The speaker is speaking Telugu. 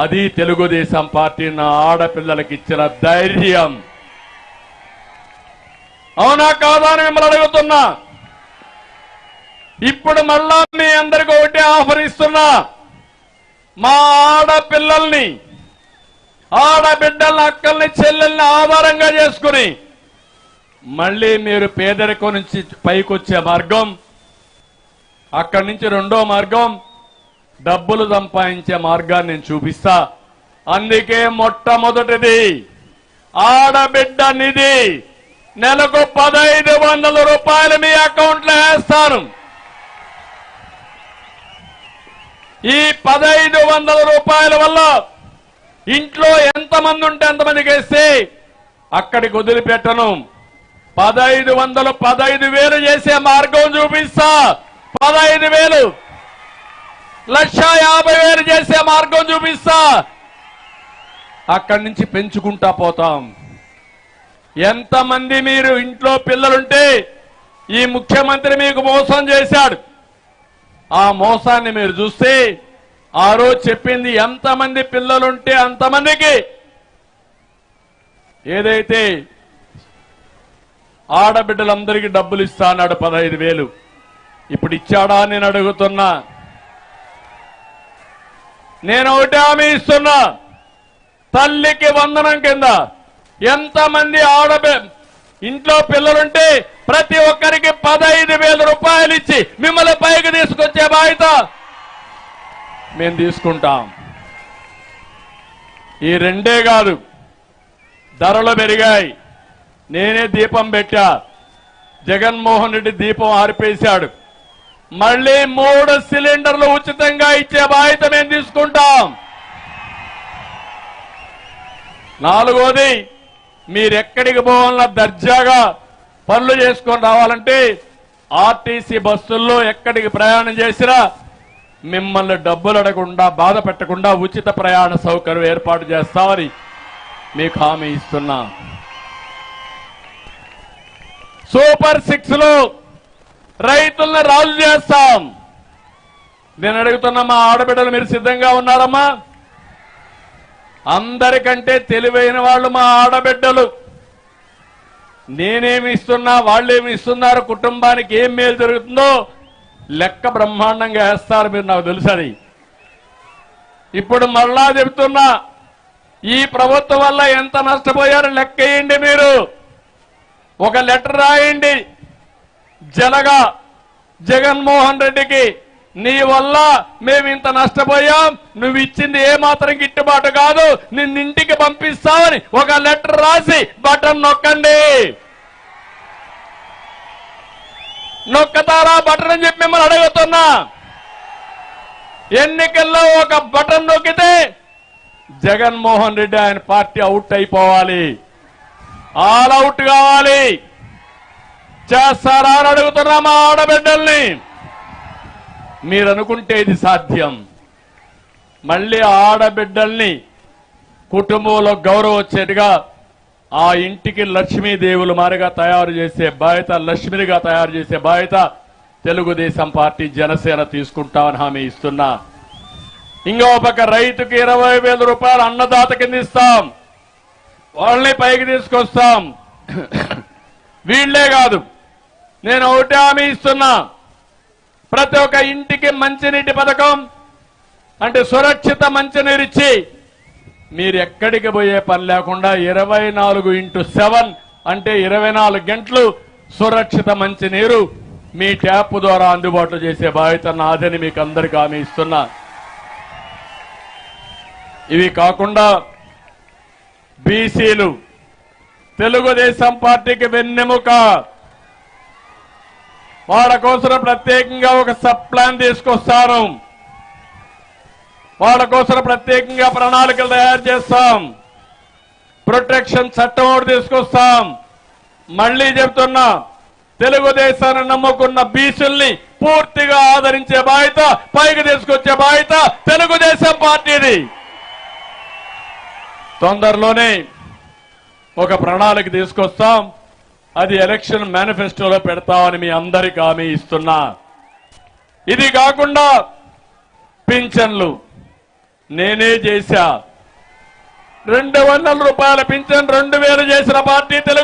అది తెలుగుదేశం పార్టీ నా ఆడపిల్లలకి ఇచ్చిన ధైర్యం. అవునా కాదా అని మిమ్మల్ని అడుగుతున్నా. ఇప్పుడు మళ్ళా మీ అందరికీ ఒకటే ఆఫర్ ఇస్తున్నా. మా ఆడపిల్లల్ని, ఆడబిడ్డల్ని, అక్కల్ని, చెల్లెల్ని ఆధారంగా చేసుకుని మళ్ళీ మీరు పేదరికం నుంచి పైకొచ్చే మార్గం, అక్కడి నుంచి రెండో మార్గం డబ్బులు సంపాదించే మార్గాన్ని నేను చూపిస్తా. అందుకే మొట్టమొదటిది ఆడబిడ్డ నిధి. నెలకు 1500 రూపాయలు మీ అకౌంట్లో వేస్తాను. ఈ 1500 రూపాయల వల్ల ఇంట్లో ఎంతమంది ఉంటే అంతమందికి వేస్తే అక్కడికి వదిలిపెట్టను. 1500 15,000 చేసే మార్గం చూపిస్తా. 15,000 1,50,000 చేసే మార్గం చూపిస్తా. అక్కడి నుంచి పెంచుకుంటా పోతాం. ఎంతమంది మీరు ఇంట్లో పిల్లలుంటే ఈ ముఖ్యమంత్రి మీకు మోసం చేశాడు. ఆ మోసాన్ని మీరు చూస్తే ఆ రోజు చెప్పింది ఎంతమంది పిల్లలుంటే అంతమందికి ఏదైతే ఆడబిడ్డలందరికీ డబ్బులు ఇస్తా అన్నాడు 15,000. ఇప్పుడు ఇచ్చాడా నేను అడుగుతున్నా. నేను ఒకటి హామీ ఇస్తున్నా. తల్లికి వందనం కింద ఎంతమంది ఇంట్లో పిల్లలుంటే ప్రతి ఒక్కరికి 15,000 రూపాయలు ఇచ్చి మిమ్మల్ని పైకి తీసుకొచ్చే బాధ్యత మేము తీసుకుంటాం. ఈ రెండే కాదు, ధరలు పెరిగాయి. నేనే దీపం పెట్టా. జగన్మోహన్ రెడ్డి దీపం ఆర్పేశాడు. మళ్ళీ 3 సిలిండర్లు ఉచితంగా ఇచ్చే బాధ్యత మేము తీసుకుంటాం. నాలుగోది, మీరెక్కడికి పోవాలన్నా దర్జాగా పనులు చేసుకొని రావాలంటే ఆర్టీసీ బస్సుల్లో ఎక్కడికి ప్రయాణం చేసినా మిమ్మల్ని డబ్బులు అడగకుండా, బాధ పెట్టకుండా ఉచిత ప్రయాణ సౌకర్యం ఏర్పాటు చేస్తామని మీకు హామీ ఇస్తున్నా. సూపర్ 6 లో రైతులను రాజు చేస్తాం. నేను అడుగుతున్నా, మా ఆడబిడ్డలు మీరు సిద్ధంగా ఉన్నారమ్మా? అందరికంటే తెలివైన వాళ్ళు మా ఆడబిడ్డలు. నేనేమి ఇస్తున్నా, వాళ్ళేమి ఇస్తున్నారు, కుటుంబానికి ఏం మేలు జరుగుతుందో లెక్క బ్రహ్మాండంగా వేస్తారు. మీరు నాకు తెలుసని. ఇప్పుడు మళ్ళా చెబుతున్నా, ఈ ప్రభుత్వం వల్ల ఎంత నష్టపోయారో లెక్క వేయండి. మీరు ఒక లెటర్ రాయండి. జనగా జగన్మోహన్ రెడ్డికి, నీ వల్ల మేము ఇంత నష్టపోయాం, నువ్వు ఇచ్చింది ఏమాత్రం గిట్టుబాటు కాదు, నిన్నింటికి పంపిస్తామని ఒక లెటర్ రాసి బటన్ నొక్కండి. నొక్కతారా బటన్ అని చెప్పి మిమ్మల్ని అడుగుతున్నా. ఎన్నికల్లో ఒక బటన్ నొక్కితే జగన్మోహన్ రెడ్డి ఆయన పార్టీ అవుట్ అయిపోవాలి, ఆల్ అవుట్ కావాలి. చేస్తారా అని అడుగుతున్నా మా ఆడబిడ్డల్ని. మీరు అనుకుంటే ఇది సాధ్యం. మళ్ళీ ఆడబిడ్డల్ని కుటుంబంలో గౌరవం వచ్చేట్టుగా ఆ ఇంటికి లక్ష్మీదేవులు మారిగా తయారు చేసే బాధ్యత, లక్ష్మినిగా తయారు చేసే బాధ్యత తెలుగుదేశం పార్టీ, జనసేన తీసుకుంటామని హామీ ఇస్తున్నా. ఇంకో పక్క రైతుకి 20,000 రూపాయలు అన్నదాత కింద ఇస్తాం. వాళ్ళని పైకి తీసుకొస్తాం. వీళ్లే కాదు, నేను ఒకటి హామీ ఇస్తున్నా. ప్రతి ఒక్క ఇంటికి మంచినీటి పథకం, అంటే సురక్షిత మంచినీరు ఇచ్చి మీరు ఎక్కడికి పోయే పని లేకుండా 24x7 అంటే 24 గంటలు సురక్షిత మంచినీరు మీ ట్యాప్ ద్వారా అందుబాటులో చేసే బాధ్యత నాదని మీకు అందరికీ హామీ ఇస్తున్నా. ఇవి కాకుండా బీసీలు తెలుగుదేశం పార్టీకి వెన్నెముక. వాళ్ళ కోసం ప్రత్యేకంగా ఒక సబ్ ప్లాన్ తీసుకొస్తాను. వాళ్ళ కోసం ప్రత్యేకంగా ప్రణాళికలు తయారు చేస్తాం. ప్రొటెక్షన్ చట్టం ఒకటి తీసుకొస్తాం. మళ్లీ చెబుతున్నా, తెలుగుదేశాన్ని నమ్ముకున్న బీసీల్ని పూర్తిగా ఆదరించే బాధ్యత, పైకి తీసుకొచ్చే బాధ్యత తెలుగుదేశం పార్టీది. తొందరలోనే ఒక ప్రణాళిక తీసుకొస్తాం. అది ఎలక్షన్ మేనిఫెస్టోలో పెడతామని మీ అందరికీ హామీ ఇస్తున్నా. ఇది కాకుండా పింఛన్లు, నేనే చేశా. 200 రూపాయల పింఛన్ 2000 చేసిన పార్టీ తెలుగు